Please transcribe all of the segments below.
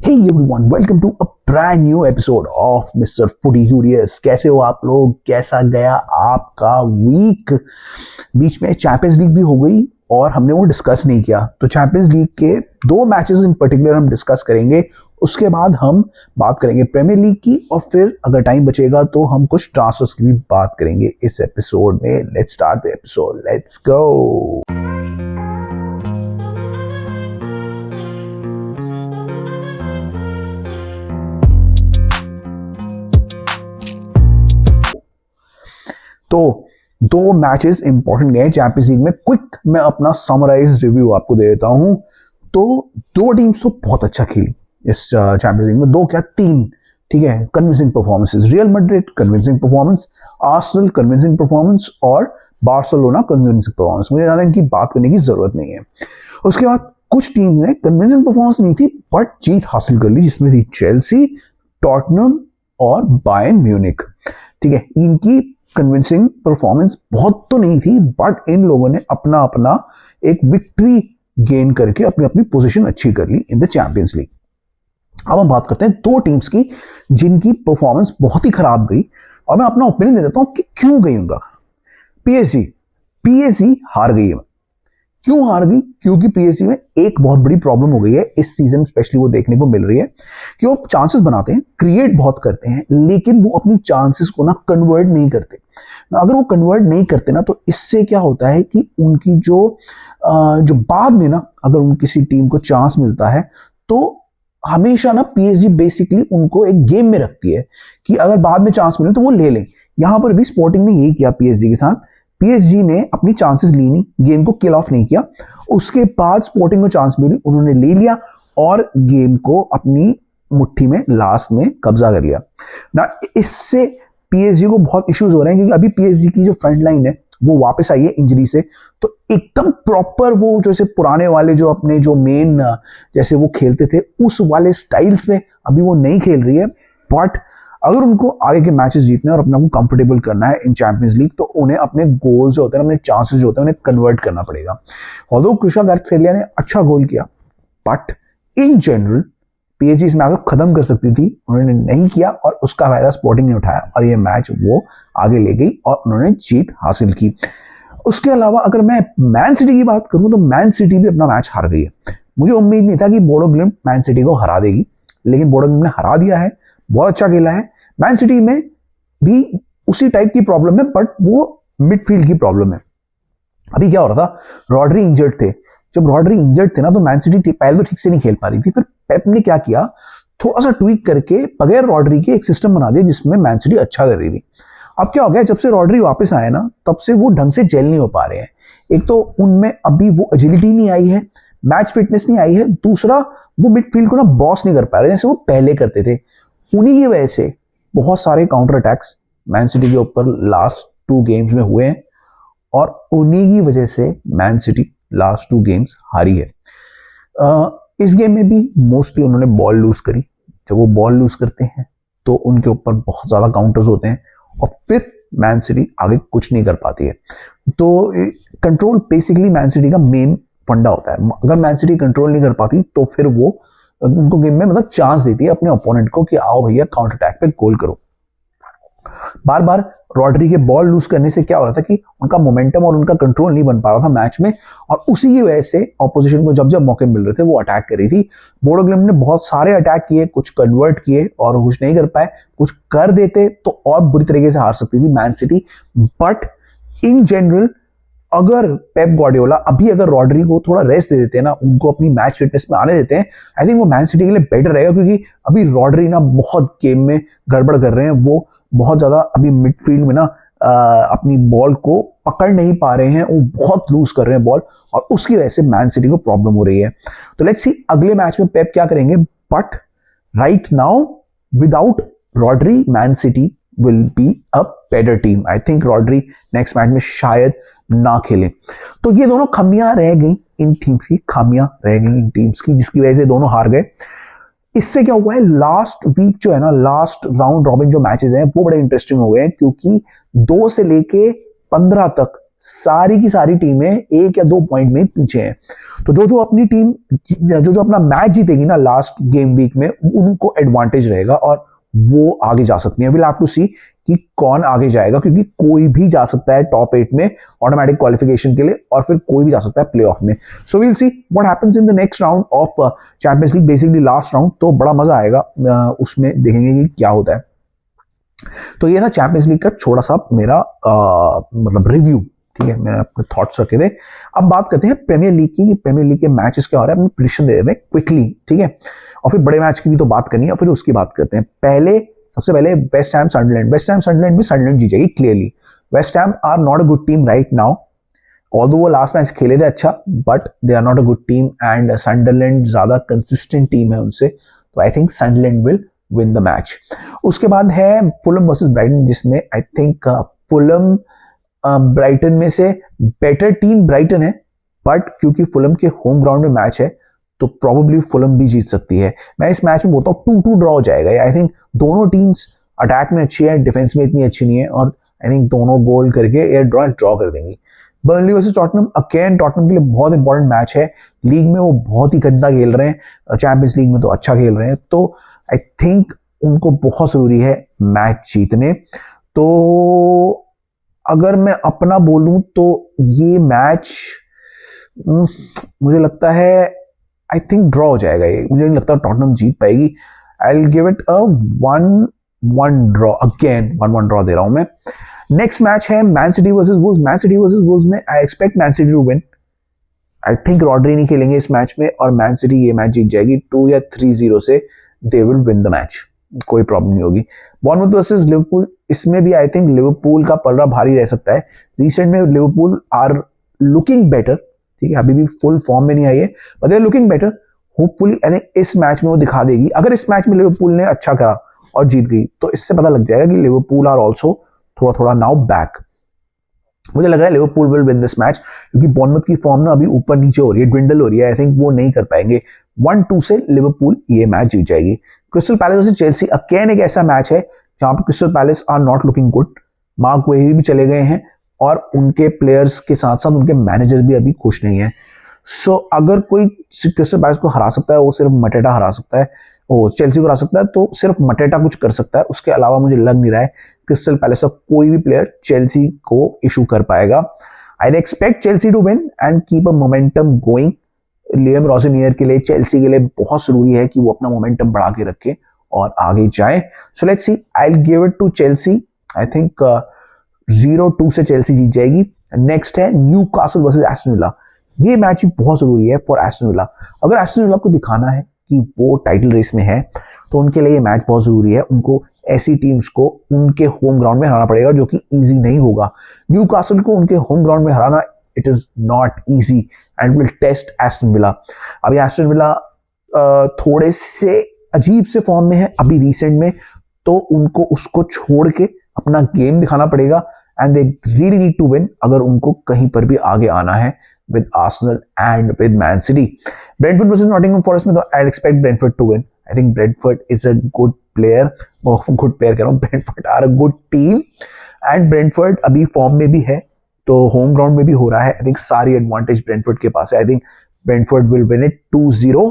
Hey everyone, welcome to a brand new episode of Mr. Footy Curious। कैसे हो आप लोग? कैसा गया आपका वीक? बीच में चैंपियंस लीग भी हो गई और हमने वो डिस्कस नहीं किया, तो चैंपियंस लीग के दो मैचेस इन पर्टिकुलर हम डिस्कस करेंगे। उसके बाद हम बात करेंगे प्रीमियर लीग की और फिर अगर टाइम बचेगा तो हम कुछ ट्रांसफर्स की भी बात करेंगे इस एपिसोड में। Let's start the episode, let's go. तो दो मैचेस इंपॉर्टेंट गए चैंपियंस लीग में। क्विक मैं अपना समराइज रिव्यू आपको दे देता हूं। तो दो टीम्स तो बहुत अच्छा खेली इस चैंपियंस लीग में, दो क्या तीन, ठीक है, convincing performances. Real Madrid convincing performance, Arsenal convincing performance और बार्सिलोना कन्विंसिंग परफॉर्मेंस। मुझे ज्यादा इनकी बात करने की जरूरत नहीं है। उसके बाद कुछ टीम ने कन्विंसिंग परफॉर्मेंस नहीं थी बट जीत हासिल कर ली, जिसमें थी चेल्सी, टॉटनम और बायर्न म्यूनिख। ठीक है, इनकी कन्विंसिंग परफॉर्मेंस बहुत तो नहीं थी बट इन लोगों ने अपना अपना एक विक्ट्री गेन करके अपनी अपनी पोजीशन अच्छी कर ली इन द चैंपियंस लीग। अब हम बात करते हैं दो टीम्स की जिनकी परफॉर्मेंस बहुत ही खराब गई और मैं अपना ओपिनियन दे देता हूं कि क्यों गई उनका। पीएसजी हार गई है। क्यों हार गई? क्योंकि पीएसजी में एक बहुत बड़ी प्रॉब्लम हो गई है इस सीजन, स्पेशली वो देखने को मिल रही है कि वो चांसेस बनाते हैं, क्रिएट बहुत करते हैं, लेकिन वो अपनी चांसेस को ना कन्वर्ट नहीं करते। अगर वो कन्वर्ट नहीं करते ना तो इससे क्या होता है कि उनकी जो बाद में ना अगर उन किसी टीम को चांस मिलता है तो हमेशा ना पीएसजी बेसिकली उनको एक गेम में रखती है कि अगर बाद में चांस मिले तो वो ले लें। यहां पर भी स्पोर्टिंग ने यही किया पीएसजी के साथ। पीएसजी ने अपनी चांसेस ली नहीं, गेम को किल ऑफ नहीं किया, उसके बाद स्पोर्टिंग को चांस मिली, उन्होंने ले लिया और गेम को अपनी मुट्ठी में लास्ट में कब्जा कर लिया ना। इससे पीएसजी को बहुत इश्यूज हो रहे हैं क्योंकि अभी पीएसजी की जो फ्रंट लाइन है वो वापस आई है इंजरी से, तो एकदम प्रॉपर वो जैसे पुराने वाले जो अपने जो मेन जैसे वो खेलते थे उस वाले स्टाइल्स में अभी वो नहीं खेल रही है। बट अगर उनको आगे के मैचेस जीतने और अपने को कंफर्टेबल करना है इन चैंपियंस लीग तो उन्हें अपने गोल्स जो होते हैं, अपने चांसेस जो होते हैं, उन्हें कन्वर्ट करना पड़ेगा। ऑल्दो क्विशागार्सिया ने अच्छा गोल किया बट इन जनरल पीएसजी इस मैच को खत्म कर सकती थी, उन्होंने नहीं किया और उसका फायदा स्पोर्टिंग ने उठाया और ये मैच वो आगे ले गई और उन्होंने जीत हासिल की। उसके अलावा अगर मैं मैन सिटी की बात करूं तो मैन सिटी भी अपना मैच हार गई है। मुझे उम्मीद नहीं था कि बोडो ग्लिम्ट मैन सिटी को हरा देगी, लेकिन बोडो ग्लिम्ट ने हरा दिया है, बहुत अच्छा खेला है। मैन सिटी में भी उसी टाइप की प्रॉब्लम है बट वो मिडफील्ड की प्रॉब्लम है। अभी क्या हो रहा था, रॉड्री इंजर्ड थे। जब रॉड्री इंजर्ड थे ना तो मैन सिटी पहले तो ठीक से नहीं खेल पा रही थी, फिर पेप ने क्या किया, थोड़ा सा ट्वीक करके बगैर रॉड्री के एक सिस्टम बना दिया जिसमें मैन सिटी अच्छा कर रही थी। अब क्या हो गया, जब से रॉड्री वापस आए ना तब से वो ढंग से जेल नहीं हो पा रहे हैं। एक तो उनमें अभी वो एजिलिटी नहीं आई है, मैच फिटनेस नहीं आई है, दूसरा वो मिडफील्ड को ना बॉस नहीं कर पा रहे जैसे वो पहले करते थे। उन्हीं की वजह से बहुत सारे काउंटर अटैक्स मैन सिटी के ऊपर लास्ट 2 गेम्स में हुए हैं और उन्हीं की वजह से मैन सिटी लास्ट 2 गेम्स हारी है। इस गेम में भी मोस्टली उन्होंने बॉल लूज करी। जब वो बॉल लूज करते हैं तो उनके ऊपर बहुत ज्यादा काउंटर्स होते हैं और फिर मैन सिटी आगे कुछ नहीं कर पाती है। तो कंट्रोल बेसिकली मैन सिटी का मेन फंडा होता है। अगर मैन सिटी कंट्रोल नहीं कर पाती तो फिर वो उनको गेम में मतलब चांस देती है अपने ओपोनेंट को कि आओ भैया काउंटर अटैक पे गोल करो। बार बार रॉड्री के बॉल लूज करने से क्या हो रहा था कि उनका मोमेंटम और उनका कंट्रोल नहीं बन पा रहा था मैच में और उसी की वजह से ऑपोजिशन को जब जब मौके मिल रहे थे वो अटैक कर रही थी। बोडो ग्लिम्ट ने बहुत सारे अटैक किए, कुछ कन्वर्ट किए और कुछ नहीं कर पाए। कुछ कर देते तो और बुरी तरीके से हार सकती थी man city. But in general अगर पेप गार्डियोला अभी अगर रॉड्री को थोड़ा रेस्ट दे देते हैं ना, उनको अपनी मैच फिटनेस में आने देते हैं, आई थिंक वो मैन सिटी के लिए बेटर रहेगा क्योंकि अभी रॉड्री ना बहुत गेम में गड़बड़ कर रहे हैं। वो बहुत ज्यादा अभी मिडफील्ड में ना अपनी बॉल को पकड़ नहीं पा रहे हैं, वो बहुत लूज कर रहे हैं बॉल और उसकी वजह से मैन सिटी को प्रॉब्लम हो रही है। तो लेट्स सी अगले मैच में पेप क्या करेंगे। But right now without Rodri man city will be a better team. I think Rodri next match में शायद ना खेले। तो ये दोनों खामियां रह गई इन टीम्स की, खामियां रह गई इन टीम्स की जिसकी वजह से दोनों हार गए। इससे क्या हुआ है, लास्ट वीक जो है ना, लास्ट राउंड रॉबिन जो मैचेस हैं वो बड़े इंटरेस्टिंग हो गए हैं क्योंकि 2 से लेके 15 तक सारी की सारी टीमें 1 या 2 पॉइंट में पीछे हैं। तो जो जो अपनी टीम जो अपना मैच जीतेगी ना लास्ट गेम वीक में, उनको एडवांटेज रहेगा और वो आगे जा सकती है। विल हैव टू सी कि कौन आगे जाएगा, क्योंकि कोई भी जा सकता है टॉप 8 में ऑटोमेटिक क्वालिफिकेशन के लिए, और फिर कोई भी जा सकता है प्लेऑफ में। So we'll see what happens in the next round of Champions League, basically last round. तो बड़ा मजा आएगा, उसमें देखेंगे कि क्या होता है। तो ये था चैंपियंस लीग का छोटा सा मेरा मतलब रिव्यू, ठीक है, मैंने अपने थॉट्स रखे थे। अब बात करते हैं प्रीमियर लीग की। प्रीमियर लीग के मैचेस क्या हो रहे हैं, अपनी प्रेडिक्शन दे देते हैं क्विकली, ठीक है, और फिर बड़े मैच की भी तो बात करनी है, और फिर उसकी बात करते हैं। सबसे पहले वेस्ट हैम सनडरलैंड। वेस्ट हैम सनडरलैंड में सनडरलैंड जीत जाएगी clearly. West Ham are not a good team right now, although वो लास्ट मैच खेले थे अच्छा, but they are not a good team, and Sunderland ज्यादा कंसिस्टेंट टीम है उनसे, तो I think Sunderland will win the match. उसके बाद है फुलम वर्सेस ब्राइटन, जिसमें आई थिंक फुलम ब्राइटन में से बेटर टीम ब्राइटन है, बट क्योंकि फुलम के होम ग्राउंड में मैच है तो प्रोबेबली फुलम भी जीत सकती है। मैं इस मैच में बोलता हूँ 2-2 ड्रॉ हो जाएगा। आई थिंक दोनों टीम्स अटैक में अच्छी है, डिफेंस में इतनी अच्छी नहीं है, और आई थिंक दोनों गोल करके ये ड्रॉ कर देंगी। Burnley versus Tottenham, again Tottenham के लिए बहुत इंपॉर्टेंट मैच है। लीग में वो बहुत ही गंदा खेल रहे हैं, चैंपियंस लीग में तो अच्छा खेल रहे हैं, तो आई थिंक उनको बहुत जरूरी है मैच जीतने। तो अगर मैं अपना बोलूं तो ये मैच मुझे लगता है आई थिंक ड्रॉ हो जाएगा। ये मुझे नहीं लगता टॉटनहम जीत पाएगी। I will give it a 1-1 draw, again 1-1 draw दे रहा हूं मैं। नेक्स्ट मैच है Man City versus Wolves. Man City versus Wolves में I expect Man City to win. I think Rodri नहीं खेलेंगे इस मैच में, और मैन सिटी ये मैच जीत जाएगी 2 या 3-0 से। They will win the match, कोई प्रॉब्लम नहीं होगी। बॉर्नमouth वर्सेस लिवरपूल, इसमें भी आई थिंक लिवरपूल का पलड़ा भारी रह सकता है। रिसेंट में लिवरपूल आर लुकिंग बेटर, ठीक है, अभी भी फुल फॉर्म में नहीं आई है, but they are looking better. Hopefully I think इस मैच में वो दिखा देगी। अगर इस मैच में लिवरपूल ने अच्छा करा और जीत गई, तो इससे पता लग जाएगा कि लिवरपूल आर ऑल्सो थोड़ा थोड़ा नाउ बैक। मुझे लग रहा है Liverpool will win this match, क्योंकि बॉर्नमouth की फॉर्म ना अभी ऊपर नीचे हो रही है, ड्विंडल हो रही है। आई थिंक वो नहीं कर पाएंगे। 1-2 से लिवरपूल ये मैच जीत जाएगी। Crystal Palace versus Chelsea, again एक ऐसा मैच है जहां पर Crystal Palace are not looking good. Marc Guehi भी चले गए हैं, और उनके प्लेयर्स के साथ साथ उनके मैनेजर भी अभी खुश नहीं है। सो अगर कोई क्रिस्टल पैलेस को हरा सकता है, वो सिर्फ मटेटा हरा सकता है, वो चेल्सी को हरा सकता है, तो सिर्फ मटेटा कुछ कर सकता है। उसके अलावा मुझे लग नहीं रहा है क्रिस्टल पैलेस का कोई भी प्लेयर चेल्सी को इशू कर पाएगा। I expect Chelsea to win and keep a momentum going. Liam Rosenior के लिए, चेल्सी के लिए बहुत जरूरी है कि वो अपना मोमेंटम बढ़ा के रखे और आगे जाए। So let's see, I will give it to Chelsea. I think 0-2 से चेल्सी जीत जाएगी। नेक्स्ट है न्यूकासल वर्सेस एस्टन विला। ये मैच भी बहुत जरूरी है फॉर एस्टन विला। अगर एस्टन विला को दिखाना है कि वो टाइटल रेस में है, तो उनके लिए ये मैच बहुत जरूरी है। उनको ऐसी टीम्स को उनके होम ग्राउंड में हराना पड़ेगा, जो कि इजी नहीं होगा। न्यूकासल को उनके होम ग्राउंड में हराना it is not easy and will test Aston Villa. अभी एस्टन विला थोड़े से अजीब से फॉर्म में है अभी रिसेंट में, तो उनको उसको छोड़ के अपना गेम दिखाना पड़ेगा, and they really need to win अगर उनको कहीं पर भी आगे आना है with Arsenal and with Man City. Brentford versus Nottingham Forest में तो I expect Brentford to win. I think Brentford is a good player. good player कह रहा हूँ, Brentford are a good team. And Brentford अभी form में भी है, तो होम ग्राउंड में भी हो रहा है। I think सारी एडवांटेज Brentford के पास है। I think Brentford will win it 2-0.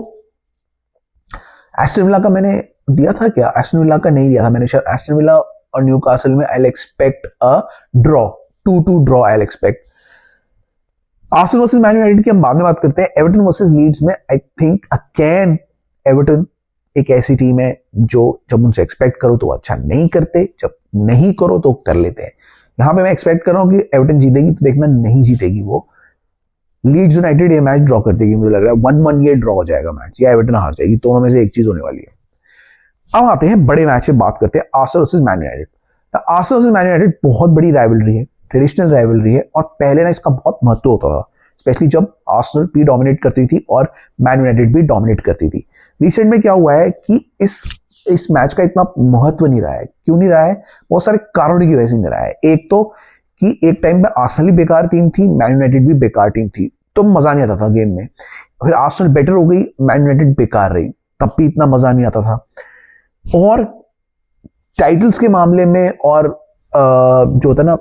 Aston villa का मैंने दिया था क्या? एस्टन विला का नहीं दिया था मैंने शायद। एस्टन विला और न्यूकासल में I'll expect a draw. 2-2 draw I'll expect. Arsenal versus man United की हम बाद में बात करते हैं। एवर्टन वर्सेस लीड्स में आई थिंक अगेन एवर्टन एक ऐसी टीम है जो जब उनसे एक्सपेक्ट करो तो अच्छा नहीं करते, जब नहीं करो तो कर लेते हैं। यहां पे मैं एक्सपेक्ट कर रहा हूं कि एवर्टन जीतेगी, तो देखना नहीं जीतेगी वो। लीड्स यूनाइटेड ये मैच ड्रॉ कर देगी, मुझे लग रहा है 1-1 ये ड्रॉ हो जाएगा मैच, या एवर्टन हार जाएगी। दोनों में से एक चीज होने वाली है। अब आते हैं बड़े मैच से बात करते हैं, Arsenal versus man United. Arsenal versus man United बहुत बड़ी राइवलरी है, ट्रेडिशनल राइवलरी है, और पहले ना इसका बहुत महत्व होता था, स्पेशली जब आर्सेनल भी डोमिनेट करती थी और मैन यूनाइटेड भी डोमिनेट करती थी। रिसेंट में क्या हुआ है कि इस मैच का इतना महत्व नहीं रहा है। क्यों नहीं रहा है? बहुत सारे कारणों की वजह से नहीं रहा है। एक तो कि एक टाइम में आर्सेनल भी बेकार टीम थी, मैन यूनाइटेड भी बेकार टीम थी, तो मजा नहीं आता था गेम में। फिर आर्सेनल बेटर हो गई, मैन यूनाइटेड बेकार रही, तब भी इतना मजा नहीं आता था। और टाइटल्स के मामले में और जो होता है ना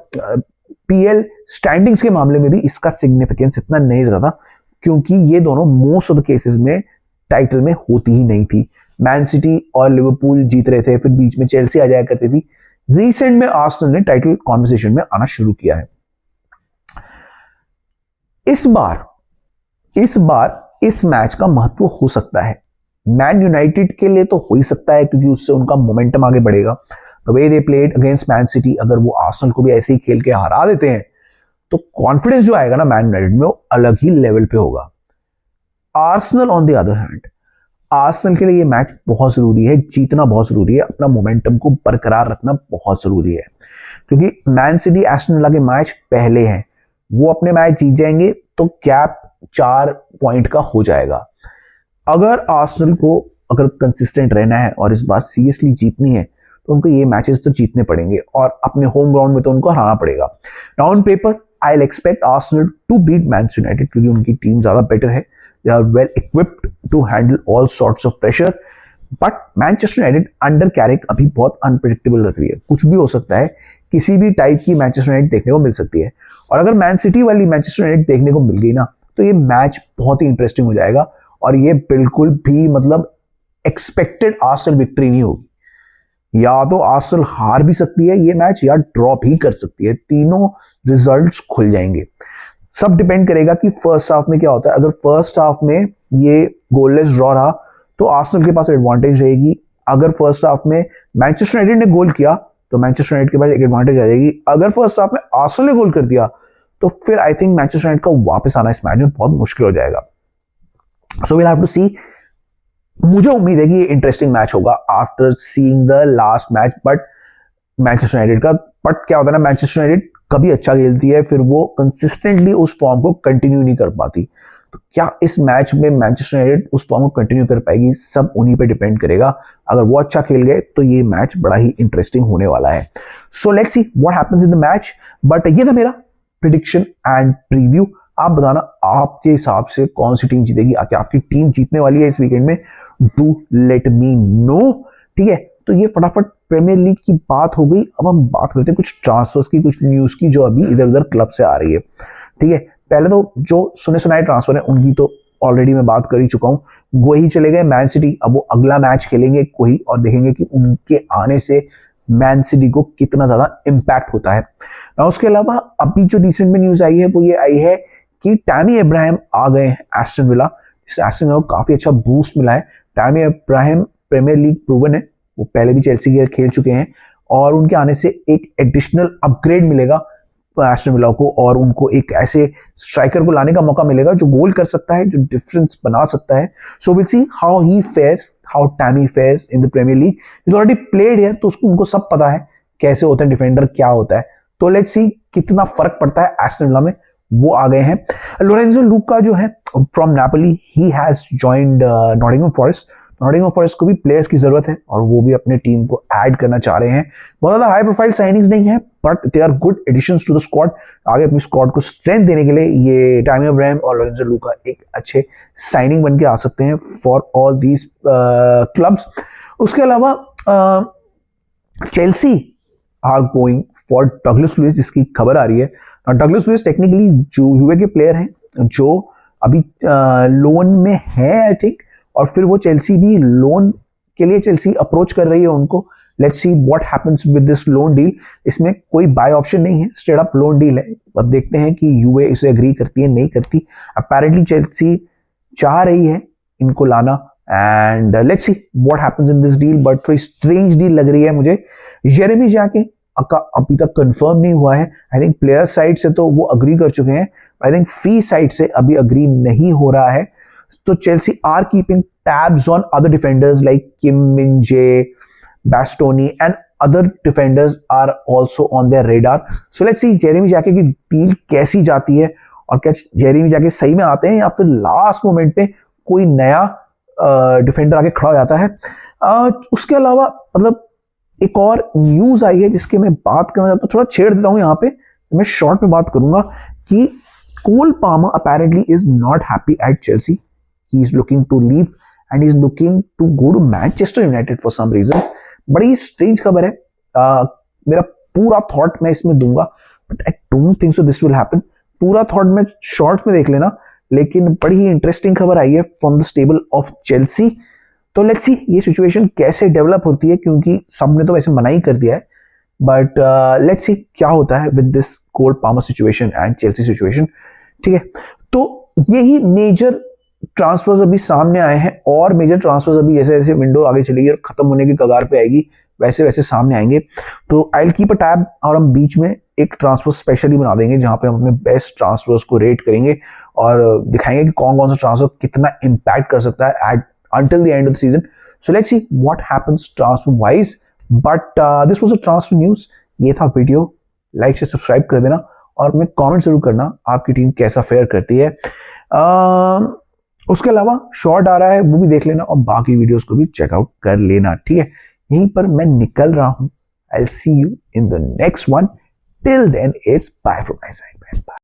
पीएल स्टैंडिंग्स के मामले में भी इसका सिग्निफिकेंस इतना नहीं रहता था, क्योंकि ये दोनों मोस्ट ऑफ द केसेस में टाइटल में होती ही नहीं थी। मैन सिटी और लिवरपूल जीत रहे थे, फिर बीच में चेल्सी आ जाया करती थी। रिसेंट में आर्सेनल ने टाइटल कॉन्वर्सेशन में आना शुरू किया है। इस बार इस मैच का महत्व हो सकता है। मैन यूनाइटेड के लिए तो हो ही सकता है, क्योंकि उससे उनका मोमेंटम आगे बढ़ेगा। The way they played against man city, अगर वो आर्सेनल को भी ऐसे ही खेल के हरा देते हैं तो कॉन्फिडेंस जो आएगा ना मैन यूनाइटेड में, वो अलग ही लेवल पे होगा। Arsenal on the other hand, Arsenal के लिए ये मैच बहुत जरूरी है, जीतना बहुत जरूरी है, अपना मोमेंटम को बरकरार रखना बहुत जरूरी है, क्योंकि मैन सिटी एस्टन विला के मैच पहले हैं। वो अपने मैच जीत जाएंगे तो गैप 4 पॉइंट का हो जाएगा। अगर आर्सेनल को अगर कंसिस्टेंट रहना है और इस बार सीरियसली जीतनी है तो उनको ये मैचेस तो जीतने पड़ेंगे, और अपने होम ग्राउंड में तो उनको हराना पड़ेगा। Now on paper I will expect Arsenal to beat Manchester United, क्योंकि उनकी टीम ज्यादा बेटर है, they are well equipped to handle all sorts of pressure. But Manchester United under Carrick अभी बहुत अनप्रेडिक्टेबल लग रही है, कुछ भी हो सकता है, किसी भी टाइप की मैनचेस्टर यूनाइटेड देखने को मिल सकती है। और अगर मैन सिटी वाली मैनचेस्टर यूनाइटेड देखने को मिल गई ना, तो ये मैच बहुत ही इंटरेस्टिंग हो जाएगा, और ये बिल्कुल भी मतलब एक्सपेक्टेड आर्सेनल विक्ट्री नहीं होगी। या तो आर्सेनल हार भी सकती है ये मैच, या ड्रॉ भी कर सकती है, तीनों रिजल्ट्स खुल जाएंगे। सब डिपेंड करेगा कि फर्स्ट हाफ में क्या होता है। अगर फर्स्ट हाफ में ये गोललेस ड्रॉ रहा तो आर्सेनल के पास एडवांटेज रहेगी। अगर फर्स्ट हाफ में मैनचेस्टर यूनाइटेड ने गोल किया तो मैनचेस्टर यूनाइटेड के पास एक एडवांटेज आ जाएगी। अगर फर्स्ट हाफ में आर्सेनल ने गोल कर दिया तो फिर आई थिंक मैनचेस्टर यूनाइटेड का वापस आना इस मैच में बहुत मुश्किल हो जाएगा। सो वी हैव टू सी। मुझे उम्मीद है कि ये इंटरेस्टिंग मैच होगा after seeing the last match. But Manchester United का क्या होता है ना, मैनचेस्टर यूनाइटेड कभी अच्छा खेलती है, फिर वो कंसिस्टेंटली उस फॉर्म को कंटिन्यू नहीं कर पाती। तो क्या इस मैच में मैनचेस्टर यूनाइटेड उस फॉर्म को कंटिन्यू कर पाएगी, सब उन्हीं पे डिपेंड करेगा। अगर वो अच्छा खेल गए तो ये मैच बड़ा ही इंटरेस्टिंग होने वाला है। सो let's C what happens in the match. But ये था मेरा प्रिडिक्शन एंड प्रीव्यू। आप बताना आपके हिसाब से कौन सी टीम जीतेगी, आके आपकी टीम जीतने वाली है इस वीकेंड में, डू लेट मी नो। ठीक है, तो ये फटाफट प्रीमियर लीग की बात हो गई। अब हम बात करते हैं कुछ ट्रांसफर्स की, कुछ न्यूज की जो अभी इधर उधर क्लब से आ रही है। ठीक है, पहले तो जो सुने सुनाए ट्रांसफर है उनकी तो ऑलरेडी मैं बात कर ही चुका हूं। गोही चले गए मैन सिटी, अब वो अगला मैच खेलेंगे कोही, और देखेंगे कि उनके आने से मैन सिटी को कितना ज्यादा इंपैक्ट होता है। ना उसके अलावा अभी जो रिसेंट में न्यूज आई है वो ये आई है कि टैमी अब्राहम आ गए हैं एस्टन विला। एस्टन विला को काफी अच्छा बूस्ट मिला है। Tammy Abraham Premier League proven है, वो पहले भी चेल्सी के खेल चुके हैं, और उनके आने से एक एडिशनल अपग्रेड मिलेगा एस्टन विला को, और उनको एक ऐसे स्ट्राइकर को लाने का मौका मिलेगा जो गोल कर सकता है, जो डिफरेंस बना सकता है। So will see how he fares, how Tammy fares in the Premier League. Is already played here, तो उसको उनको सब पता है कैसे होता है डिफेंडर, क्या होता है। तो लेट्स सी कितना फर्क पड़ता है एस्टन विला में। वो आ गए हैं। लोरेंजो लूका जो है from Napoli, he has joined Nottingham forest. Nottingham forest को भी प्लेयर्स की जरूरत है, और वो भी अपने टीम को ऐड करना चाह रहे हैं। बहुत ज्यादा हाई प्रोफाइल साइनिंग्स नहीं है, but they are good additions to the squad. आगे अपनी स्क्वाड को स्ट्रेंथ देने के लिए ये टैमी अब्राहम और लोरेंजो लूका एक अच्छे साइनिंग बन के आ सकते हैं फॉर ऑल दीज क्लब्स। उसके अलावा Chelsea are going for Douglas Luiz, जिसकी खबर आ रही है। डगलस लुइस टेक्निकली जो यूए के प्लेयर हैं, जो अभी लोन में है आई थिंक, और फिर वो चेल्सी भी लोन के लिए चेल्सी अप्रोच कर रही है उनको। Let's see what happens with this loan deal. इसमें कोई बाय ऑप्शन नहीं है, स्ट्रेट अप लोन डील है। अब देखते हैं कि यूए इसे एग्री करती है नहीं करती। अपेरेंटली चेल्सी चाह रही है इनको लाना, and let's see what happens in this deal. But थोड़ी स्ट्रेंज डील लग रही है मुझे। जेरेमी जाके का अभी तक कंफर्म नहीं हुआ है। आई थिंक प्लेयर साइड से तो वो अग्री कर चुके हैं, आई थिंक फी साइड से अभी अग्री नहीं हो रहा है। तो Chelsea are keeping tabs on other defenders like Kim Min-jae, Bastoni and other defenders are also on their radar. So let's see Jeremy Jacquet की डील कैसी जाती है, और क्या जेरेमी जाके सही में आते हैं या फिर लास्ट मोमेंट पे कोई नया डिफेंडर आके खड़ा हो जाता है। उसके अलावा मतलब एक और न्यूज आई है जिसके मैं बात करना चाहता हूँ, थोड़ा छेड़ देता हूँ यहाँ पे, मैं शॉर्ट में बात करूंगा कि Cole Palmer apparently is not happy at Chelsea. He is looking to leave and he is looking to go to Manchester United for some reason. बड़ी स्ट्रेंज खबर है। मेरा पूरा थॉट मैं इसमें दूंगा, but I don't think so this will happen. पूरा thought में शॉर्ट्स में देख लेना, लेकिन बड़ी ही इंटरेस्टिंग खबर आई है from the stable of Chelsea. तो लेट्स सी ये सिचुएशन कैसे डेवलप होती है, क्योंकि सबने तो वैसे मना ही कर दिया है, बट लेट्स सी क्या होता है with this Cole Palmer situation and Chelsea situation. ठीक है, तो यही मेजर ट्रांसफर्स अभी सामने आए हैं, और मेजर ट्रांसफर्स अभी जैसे जैसे विंडो आगे चलेगी और खत्म होने की कगार पे आएगी वैसे वैसे सामने आएंगे। तो I will keep a tab, और हम बीच में एक ट्रांसफर स्पेशली बना देंगे जहां पे हम अपने बेस्ट ट्रांसफर्स को रेट करेंगे और दिखाएंगे कि कौन कौन सा ट्रांसफर कितना इंपैक्ट कर सकता है eight until the end of the season. So let's see what happens transfer wise. But this was a transfer news. ये था वीडियो, लाइक से सब्सक्राइब कर देना और मैं कमेंट जरूर करना आपकी टीम कैसा फेयर करती है। उसके अलावा शॉर्ट आ रहा है वो भी देख लेना और बाकी वीडियोस को भी चेकआउट कर लेना। ठीक है, यहीं पर मैं निकल रहा हूं। I'll see you in the next one. Till then, it's bye from my side. Bye.